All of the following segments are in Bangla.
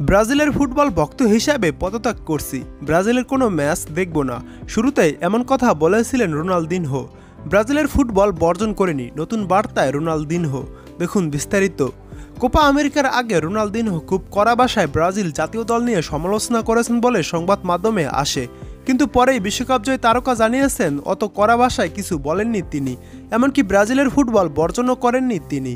ব্রাজিলের ফুটবল ভক্ত হিসাবে পদত্যাগ করছি, ব্রাজিলের কোনো ম্যাচ দেখব না, শুরুতেই এমন কথা বলেছিলেন রোনালদিনহো। ব্রাজিলের ফুটবল বর্জন করেনি, নতুন বার্তায় রোনালদিনহো। দেখুন বিস্তারিত। কোপা আমেরিকার আগে রোনালদিনহো খুব কড়া ভাষায় ব্রাজিল জাতীয় দল নিয়ে সমালোচনা করেছেন বলে সংবাদ মাধ্যমে আসে, কিন্তু পরেই বিশ্বকাপ জয়ী তারকা জানিয়েছেন অত কড়া ভাষায় কিছু বলেননি তিনি, এমনকি ব্রাজিলের ফুটবল বর্জনও করেননি তিনি।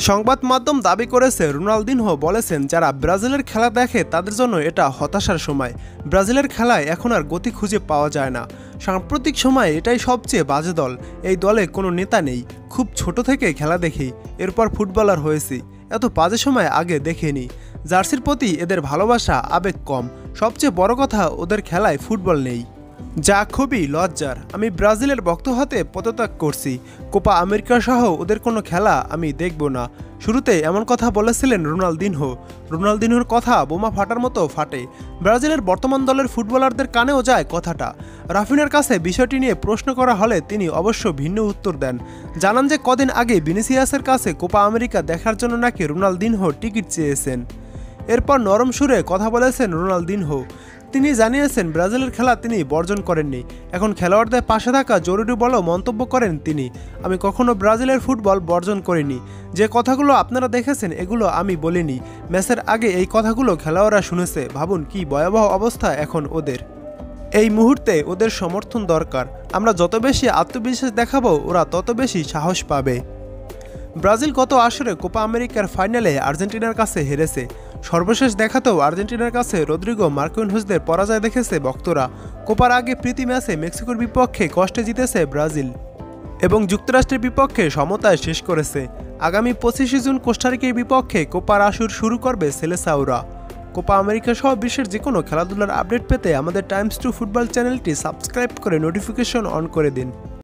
সংবাদ মাধ্যম দাবি করেছে রোনালদিনহো বলেছেন, যারা ব্রাজিলের খেলা দেখে তাদের জন্য এটা হতাশার সময়। ব্রাজিলের খেলায় এখন আর গতি খুঁজে পাওয়া যায় না। সাম্প্রতিক সময়ে এটাই সবচেয়ে বাজে দল। এই দলে কোনো নেতা নেই। খুব ছোট থেকে খেলা দেখি, এরপর ফুটবলার হয়েছি। এত বাজে সময় আগে দেখিনি। জার্সির প্রতি এদের ভালোবাসা, আবেগ কম। সবচেয়ে বড় কথা, ওদের খেলায় ফুটবল নেই, যা খুবই লজ্জার। আমি ব্রাজিলের ভক্ত হতে পদত্যাগ করছি। কোপা আমেরিকা সহ ওদের কোনো খেলা আমি দেখব না। শুরুতে এমন কথা বলেছিলেন রোনালদিনহো। রোনালদিনহোর কথা বোমা ফাটার মতো ফাটে। ব্রাজিলের বর্তমান দলের ফুটবলারদের কানেও যায় কথাটা। রাফিনার কাছে বিষয়টি নিয়ে প্রশ্ন করা হলে তিনি অবশ্য ভিন্ন উত্তর দেন। জানান যে কদিন আগে ভিনিসিয়াসের কাছে কোপা আমেরিকা দেখার জন্য নাকি রোনালদিনহো টিকিট চেয়েছেন। এরপর নরম সুরে কথা বলেছেন রোনালদিনহো। তিনি জানিয়েছেন ব্রাজিলের খেলা তিনি বর্জন করেননি, এখন খেলোয়াড়দের পাশে থাকা জরুরি বলেও মন্তব্য করেন তিনি। আমি কখনো ব্রাজিলের ফুটবল বর্জন করিনি। যে কথাগুলো আপনারা দেখেছেন এগুলো আমি বলিনি। ম্যাচের আগে এই কথাগুলো খেলোয়াড়রা শুনেছে। ভাবুন কি ভয়াবহ অবস্থা এখন ওদের। এই মুহূর্তে ওদের সমর্থন দরকার। আমরা যত বেশি আত্মবিশ্বাস দেখাবো ওরা তত বেশি সাহস পাবে। ব্রাজিল গত আসরে কোপা আমেরিকার ফাইনালে আর্জেন্টিনার কাছে হেরেছে। সর্বশেষ দেখাতেও আর্জেন্টিনার কাছে রদ্রিগো মার্কিনহুসদের পরাজয় দেখেছে ভক্তরা। কোপার আগে প্রীতি ম্যাচে মেক্সিকোর বিপক্ষে কষ্টে জিতেছে ব্রাজিল এবং যুক্তরাষ্ট্রের বিপক্ষে সমতায় শেষ করেছে। আগামী 25 জুন কোস্টারিকার বিপক্ষে কোপার আসর শুরু করবে সেলেসাওরা। কোপা আমেরিকা সহ বিশ্বের যে কোনো খেলাধুলার আপডেট পেতে আমাদের টাইমস টু ফুটবল চ্যানেলটি সাবস্ক্রাইব করে নোটিফিকেশন অন করে দিন।